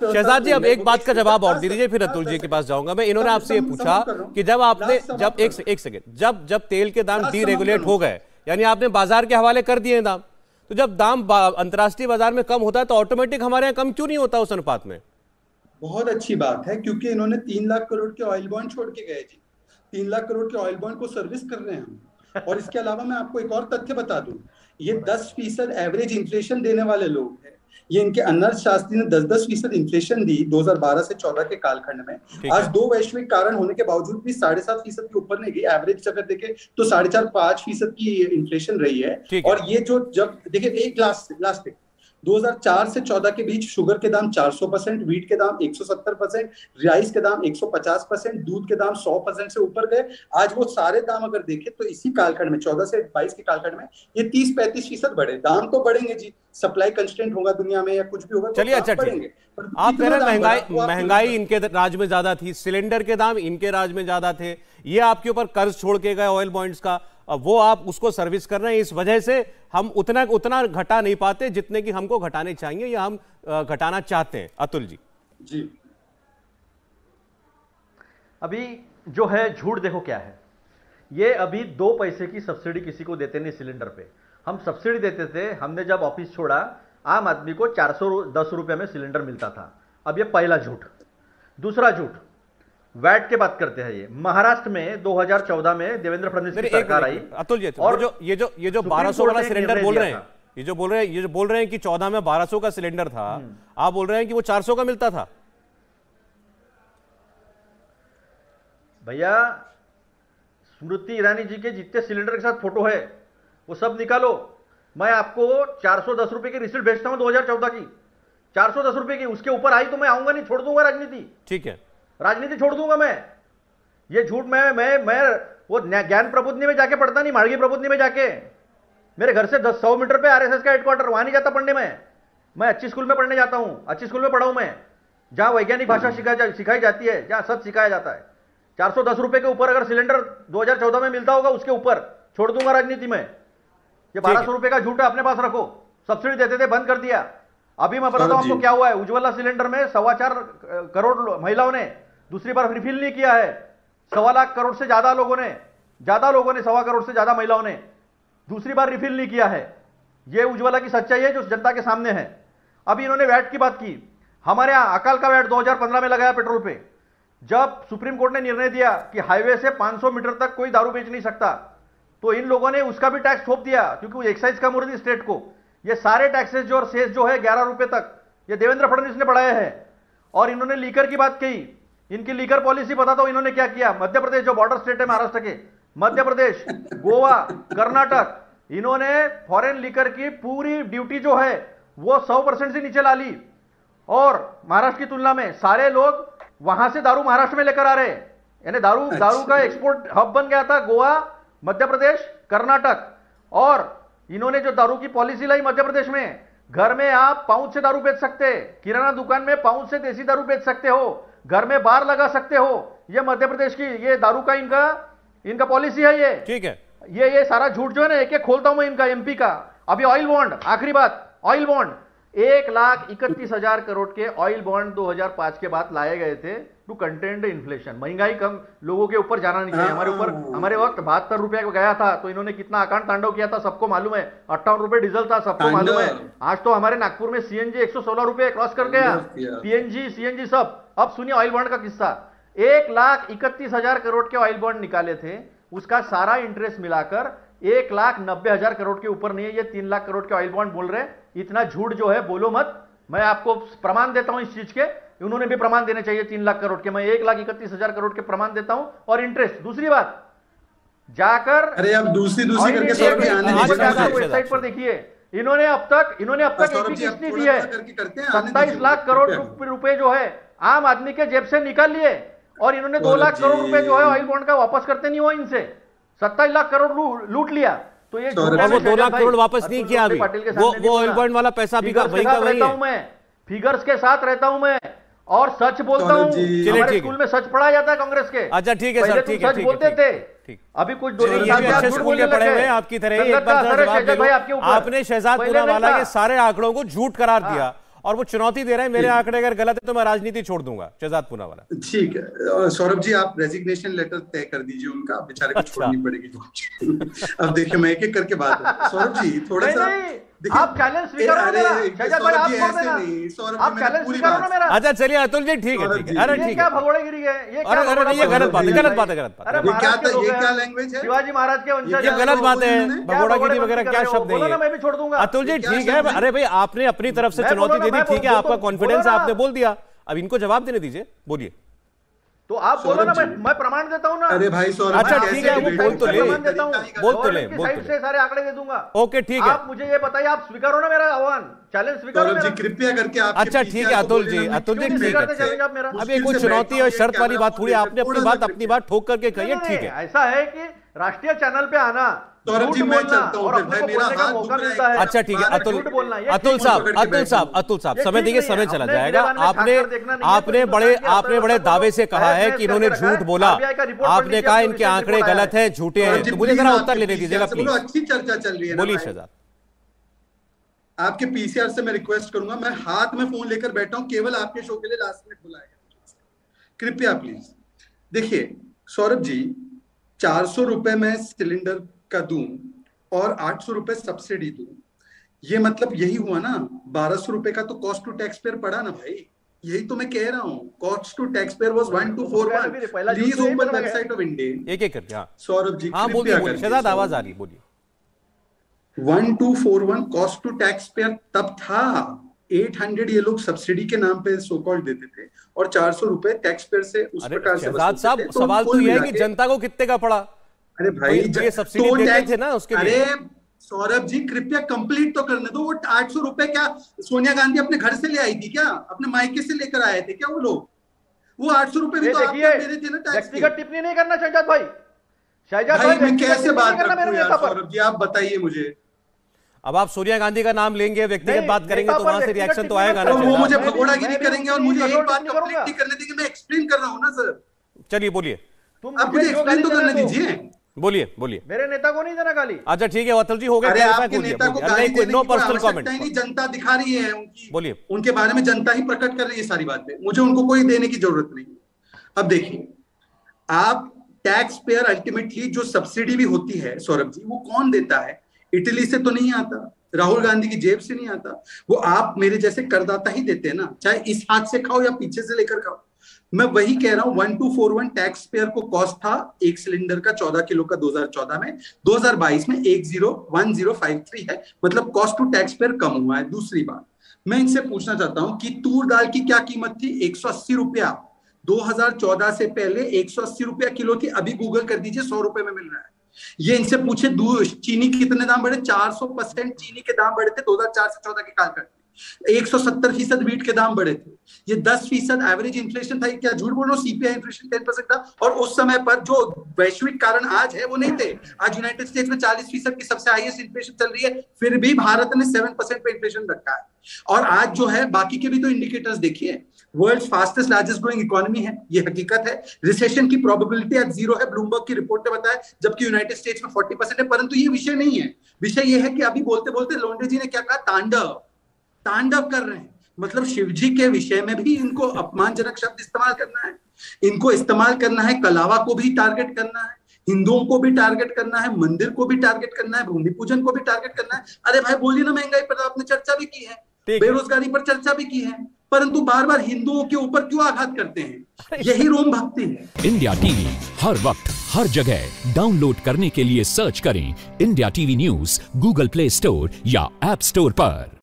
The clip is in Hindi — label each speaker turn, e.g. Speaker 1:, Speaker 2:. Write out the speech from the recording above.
Speaker 1: शहजाद जी, अब एक बात का जवाब और दे दीजिए, फिर अतुल जी के पास जाऊंगा मैं। इन्होंने आपसे ये पूछा कि जब आपने एक सेकंड, जब तेल के दाम डीरेगुलेट हो गए, यानी आपने बाजार के हवाले कर दिए दाम, तो जब दाम अंतर्राष्ट्रीय बाजार में कम होता है तो ऑटोमेटिक हमारे यहाँ कम क्यों नहीं होता उस अनुपात में?
Speaker 2: बहुत अच्छी बात है, क्योंकि इन्होंने 3 लाख करोड़ के ऑयल बॉन्ड छोड़ के गए जी। 3 लाख करोड़ के ऑयल बॉन्ड को सर्विस कर रहे हैं हम। और इसके अलावा मैं आपको एक और तथ्य बता दूं, ये 10% एवरेज इन्फ्लेशन देने वाले लोग हैं। ये इनके अर्थशास्त्री ने 10-10% इन्फ्लेशन दी 2012 से 14 के कालखंड में। आज 2 वैश्विक कारण होने के बावजूद भी 7.5% के ऊपर नहीं गई। एवरेज अगर देखें तो 4.5-5% की इन्फ्लेशन रही है। और ये जो जब देखिए एक लास्ट 2004 से 14 के बीच शुगर के दाम 400%, वीट के दाम 170%, राइस के दाम 150%, दूध के दाम 100% से ऊपर गए। आज वो सारे दाम अगर देखें तो इसी कालखंड में 14 से 22 के कालखंड में ये 30-35% बढ़े। दाम तो बढ़ेंगे जी, सप्लाई कंस्ट्रेंट होगा दुनिया में या कुछ भी होगा,
Speaker 1: चलिए अच्छा बढ़ेंगे। आप कह रहे हैं महंगाई इनके राज में ज्यादा थी, सिलेंडर के दाम इनके राज में ज्यादा थे, ये आपके ऊपर कर्ज छोड़ के गए ऑयल बॉन्ड्स का, वो आप उसको सर्विस कर रहे हैं, इस वजह से हम उतना घटा नहीं पाते जितने कि हमको घटाने चाहिए या हम घटाना चाहते हैं। अतुल जी।
Speaker 2: जी,
Speaker 3: अभी जो है झूठ देखो क्या है। ये अभी 2 पैसे की सब्सिडी किसी को देते नहीं सिलेंडर पे। हम सब्सिडी देते थे, हमने जब ऑफिस छोड़ा आम आदमी को 410 रुपए में सिलेंडर मिलता था। अब ये पहला झूठ। दूसरा झूठ, वैट के बात करते हैं। ये महाराष्ट्र में 2014 में देवेंद्र फडणवीस की सरकार आई।
Speaker 1: अतुल जी, और ये जो 1200 वाला सिलेंडर बोल रहे हैं, ये जो बोल रहे हैं कि 14 में 1200 का सिलेंडर था, आप बोल रहे हैं कि वो 400 का मिलता था।
Speaker 3: भैया, स्मृति ईरानी जी के जितने सिलेंडर के साथ फोटो है वो सब निकालो। मैं आपको 410 रुपए की रिसीट भेजता हूं 2014 की, 410 रुपए की। उसके ऊपर आई तो मैं आऊंगा नहीं, छोड़ दूंगा राजनीति।
Speaker 1: ठीक है,
Speaker 3: राजनीति छोड़ दूंगा मैं। ये झूठ मैं वो ज्ञान प्रबोधनी में जाके पढ़ता नहीं, मार्गी प्रबोधनी में जाके। मेरे घर से 100 मीटर पे आरएसएस का हेडक्वार्टर, वहां नहीं जाता पढ़ने में। मैं अच्छी स्कूल में पढ़ने जाता हूं, अच्छी स्कूल में पढ़ा हूं मैं, जहां वैज्ञानिक भाषा सिखाई जाती है, जहां सच सिखाया जाता है। 410 रुपए के ऊपर अगर सिलेंडर 2014 में मिलता होगा, उसके ऊपर छोड़ दूंगा राजनीति में। ये 1200 रुपए का झूठ है, अपने पास रखो। सब्सिडी देते थे, बंद कर दिया। अभी मैं बताता हूं आपको क्या हुआ है। उज्ज्वला सिलेंडर में 4.25 करोड़ महिलाओं ने दूसरी बार रिफिल नहीं किया है। 1.25 लाख करोड़ से ज्यादा लोगों ने 1.25 करोड़ से ज्यादा महिलाओं ने दूसरी बार रिफिल नहीं किया है। यह उज्ज्वला की सच्चाई है जो जनता के सामने है। अभी इन्होंने वैट की बात की। हमारे यहां अकाल का वैट 2015 में लगाया पेट्रोल पे। जब सुप्रीम कोर्ट ने निर्णय दिया कि हाईवे से 500 मीटर तक कोई दारू बेच नहीं सकता, तो इन लोगों ने उसका भी टैक्स थोप दिया, क्योंकि वो एक्साइज कम हो रही थी स्टेट को। ये सारे टैक्सेस जो और सेस जो है 11 रुपए तक, ये देवेंद्र फडणवीस ने बढ़ाया है। और इन्होंने लीकर की बात कही। इनकी लीकर पॉलिसी बताता हूं इन्होंने क्या किया। मध्य प्रदेश जो बॉर्डर स्टेट है महाराष्ट्र के, मध्य प्रदेश, गोवा, कर्नाटक, इन्होंने फॉरेन लीकर की पूरी ड्यूटी जो है वो 100% से नीचे ला ली। और महाराष्ट्र की तुलना में सारे लोग वहां से दारू महाराष्ट्र में लेकर आ रहे हैं। यानी दारू का एक्सपोर्ट हब बन गया था गोवा, मध्य प्रदेश, कर्नाटक। और इन्होंने जो दारू की पॉलिसी लाई मध्य प्रदेश में, घर में आप पाउच से दारू बेच सकते, किराना दुकान में पाउच से देसी दारू बेच सकते हो, घर में बार लगा सकते हो। ये मध्य प्रदेश की ये दारू का इनका पॉलिसी है। ये ठीक है। ये सारा झूठ जो है ना, एक खोलता हूं मैं इनका एमपी का। अभी ऑयल बॉन्ड, आखिरी बात, ऑयल बॉन्ड 1,31,000 करोड़ के ऑयल बॉन्ड 2005 के बाद लाए गए थे टू कंटेन इन्फ्लेशन। महंगाई कम, लोगों के ऊपर जाना नहीं चाहिए। हमारे ऊपर हमारे वक्त 72 रुपए गया था, तो इन्होंने कितना आकांड तांडव किया था सबको मालूम है। 58 रुपए डीजल था, सबको मालूम है। आज तो हमारे नागपुर में सीएनजी 116 रुपए क्रॉस कर गया, पीएनजी सीएनजी सब। अब सुनिए ऑयल बॉन्ड का किस्सा। 1,31,000 करोड़ के ऑयल बॉन्ड निकाले थे, उसका सारा इंटरेस्ट मिलाकर 1,90,000 करोड़ के ऊपर नहीं है। ये 3 लाख करोड़ के ऑयल बॉन्ड बोल रहे हैं। इतना झूठ जो है बोलो मत। मैं आपको प्रमाण देता हूं इस चीज के, उन्होंने भी प्रमाण देने चाहिए 3 लाख करोड़ के। मैं 1,31,000 करोड़ के प्रमाण देता हूं। और इंटरेस्ट, दूसरी बात, जाकर
Speaker 2: अरे अब दूसरी करके
Speaker 3: वेबसाइट पर देखिए, इन्होंने अब तक एपी किसने दी है? 27 लाख करोड़ रुपए जो है आम आदमी के जेब से निकाल लिए। और इन्होंने 2 लाख करोड़ रुपए जो है ऑयल बॉन्ड का वापस करते नहीं हुआ इनसे। 27 लाख करोड़ लूट लिया। तो ये
Speaker 1: वो 2 लाख करोड़ वापस नहीं किया अभी। वो ऑयल बॉन्ड वाला पैसा भी वही का वही है।
Speaker 3: मैं फिगर्स के साथ रहता हूं मैं, और सच बोलता हूं। हमारे स्कूल में सच पढ़ाया जाता है कांग्रेस के।
Speaker 1: अच्छा ठीक है सर, ठीक है,
Speaker 3: सच बोलते थे। अभी कुछ 2
Speaker 1: अच्छे स्कूल के पढ़े हुए आपकी तरह। एक बार जवाब दे दो। आपने शहजाद पूनावाला के सारे आंकड़ों को झूठ करार दिया और वो चुनौती दे रहे हैं मेरे आंकड़े अगर गलत है तो मैं राजनीति छोड़ दूंगा। शहजाद पूनावाला,
Speaker 2: ठीक है सौरभ जी, आप रेजिग्नेशन लेटर तय कर दीजिए उनका, बेचारे को छोड़नी पड़ेगी। अब देखिए मैं एक एक करके बात, सौरभ जी थोड़ा सा
Speaker 3: आप चैलेंज स्वीकार करो मेरा, शहजाद भाई आप छोड़ देना, आप चैलेंज स्वीकार करो मेरा।
Speaker 1: अच्छा चलिए अतुल जी, ठीक है ठीक है। अरे ठीक है,
Speaker 3: क्या भगोड़ेगिरी है ये?
Speaker 1: अरे ये गलत बात है, गलत बात है, गलत बात है।
Speaker 2: ये क्या लैंग्वेज है?
Speaker 3: शिवाजी महाराज के वंशज,
Speaker 1: ये गलत बात है, भगोड़ागिरी वगैरह क्या शब्द है?
Speaker 3: मैं भी छोड़ दूंगा।
Speaker 1: अतुल जी ठीक है, अरे भाई आपने अपनी तरफ से चुनौती दे दी, ठीक है, आपका कॉन्फिडेंस है, आपने बोल दिया, अब इनको जवाब देने दीजिए, बोलिए।
Speaker 3: तो आप बोलो ना, मैं प्रमाण देता हूं ना।
Speaker 2: अरे भाई सौरभ,
Speaker 1: अच्छा ठीक है, वो बोल तो ले, बोल तो ले,
Speaker 3: साइड से सारे आंकड़े दे दूंगा।
Speaker 1: ओके ठीक है,
Speaker 3: आप मुझे ये बताइए, आप स्वीकारो ना मेरा आह्वान, चैलेंज स्वीकारो
Speaker 2: जी कृपया करके आप।
Speaker 1: अच्छा ठीक है अतुल जी, अतुल जी ठीक है, अब ये कोई चुनौती और शर्त वाली बात थोड़ी, आपने अपनी बात ठोक करके कही है, ठीक है।
Speaker 3: ऐसा है कि राष्ट्रीय चैनल पे आना,
Speaker 2: सौरभ जी मैं चलता हूं,
Speaker 3: भाई मेरा हाथ मौका मिलता है।
Speaker 1: अच्छा ठीक है अतुल साहब समय देखिए, समय चला जाएगा। आपने बड़े दावे से कहा है कि इन्होंने झूठ बोला, आपने कहा इनके आंकड़े गलत हैं, झूठे हैं, तो मुझे जरा उत्तर लेने दीजिएगा प्लीज।
Speaker 2: अच्छी चर्चा चल रही है,
Speaker 1: बोलिए शहजाद।
Speaker 2: आपके पीसीआर से मैं रिक्वेस्ट करूंगा, मैं हाथ में फोन लेकर बैठा हूं, केवल आपके शो के लिए लास्ट मिनट बुलाएगा, कृपया प्लीज। देखिए सौरभ जी, 400 रुपए में सिलेंडर का दूं और 800 रुपए सब्सिडी दूं, ये मतलब यही हुआ ना, 1200 रुपए का तो कॉस्ट टू टैक्स पेयर पड़ा ना भाई, यही तो मैं कह रहा हूं। Cost to tax payer was 1241, please open website of India.
Speaker 1: एक एक करके
Speaker 2: सौरभ जी,
Speaker 1: हाँ बोलिए शहजाद, आवाज आ रही, बोलिए।
Speaker 2: 1241 कॉस्ट टू टैक्स पेयर तब था, 800 ये लोग सब्सिडी के नाम पे सो कॉल्ड देते थे और 400 रुपए टैक्स पेयर से उस प्रकार से।
Speaker 1: शहजाद साहब सवाल तो ये है कि जनता को कितने का पड़ा?
Speaker 2: अरे भाई
Speaker 1: ये सब्सिडी देते थे ना उसके लिए।
Speaker 2: अरे सौरभ जी कृपया कंप्लीट तो करने दो। वो 800 रुपए क्या सोनिया गांधी अपने घर से ले आई थी क्या? अपने मायके से लेकर आए थे क्या वो लोग? वो 800 रुपए भी तो आप दे रहे थे ना टैक्स।
Speaker 3: व्यक्तिगत टिप्पणी नहीं करना शहजाद भाई। शहजाद
Speaker 2: भाई मैं कैसे बात करूं यार सौरभ जी, आप बताइए मुझे।
Speaker 1: अब आप सोनिया गांधी का नाम लेंगे, व्यक्तिगत बात करेंगे तो वहां से रिएक्शन तो आएगा ना।
Speaker 2: वो मुझे भगोड़ागिरी करेंगे और मुझे एक बात कंप्लीट नहीं करने देंगे। मैं एक्सप्लेन कर रहा हूं ना सर।
Speaker 1: चलिए बोलिए,
Speaker 2: आप मुझे एक्सप्लेन तो करने दीजिए।
Speaker 1: बोलिए।
Speaker 3: मेरे नेता को नहीं देना गाली।
Speaker 1: अच्छा ठीक है अतुल जी, हो गया।
Speaker 2: आपके नेता को गाली देने की कोई आवश्यकता ही नहीं, जनता दिखा रही है उनकी,
Speaker 1: बोलिए,
Speaker 2: उनके बारे में जनता ही प्रकट कर रही है सारी बातें, मुझे उनको कोई देने की जरूरत नहीं। अब देखिए, आप टैक्स पेयर अल्टीमेटली जो सब्सिडी भी होती है सौरभ जी, वो कौन देता है? इटली से तो नहीं आता, राहुल गांधी की जेब से नहीं आता, वो आप मेरे जैसे करदाता ही देते हैं ना, चाहे इस हाथ से खाओ या पीछे से लेकर खाओ। मैं वही कह रहा हूं, 1241 टैक्स पेयर को कॉस्ट था एक सिलेंडर का 14 किलो का 2014 में, 2022 में 1053 है, मतलब कॉस्ट टू टैक्स पेयर कम हुआ है। दूसरी बात मैं इनसे पूछना चाहता हूं कि तूर दाल की क्या कीमत थी? 180 रुपया 2014 से पहले 180 रुपया किलो थी, अभी गूगल कर दीजिए 100 रुपए में मिल रहा है। ये इनसे पूछे चीनी कितने दाम बढ़े? 400% चीनी के दाम बढ़े थे 2004 से 14 के कालखंड में। 170% वीट के दाम बढ़े थे। ये 10% एवरेज इन्फ्लेशन था। क्या झूठ बोल रहा हूं? सीपीआई इन्फ्लेशन 10% था और उस समय पर जो वैश्विक कारण आज है वो नहीं थे। आज यूनाइटेड स्टेट्स में 40% की सबसे हाईएस्ट इन्फ्लेशन चल रही है, फिर भी भारत ने 7% पे इन्फ्लेशन रखा है। और आज जो है बाकी के भी तो इंडिकेटर्स देखिए, world fastest largest growing economy है, ये हकीकत है। रिसेशन की प्रोबेबिलिटी आज 0 है, ब्लूमबर्ग की रिपोर्ट ने बताया, जबकि यूनाइटेड स्टेट्स में 40% है। परंतु ये विषय नहीं है। विषय ये है कि अभी बोलते बोलते लोंडे जी ने क्या कहा? तांडव कर रहे हैं। मतलब शिवजी के विषय में भी इनको अपमानजनक शब्द इस्तेमाल करना है, इनको इस्तेमाल करना है, कलावा को भी टारगेट करना है, हिंदुओं को भी टारगेट करना है, मंदिर को भी टारगेट करना है, भूमि पूजन को भी टारगेट करना है। अरे भाई बोलिए ना, महंगाई पर आपने चर्चा भी की है, बेरोजगारी पर चर्चा भी की है, परंतु बार बार हिंदुओं के ऊपर क्यों आघात करते हैं? यही रोम भक्ति है।
Speaker 4: इंडिया टीवी हर वक्त हर जगह डाउनलोड करने के लिए सर्च करें India TV news Google play store या ऐप स्टोर पर।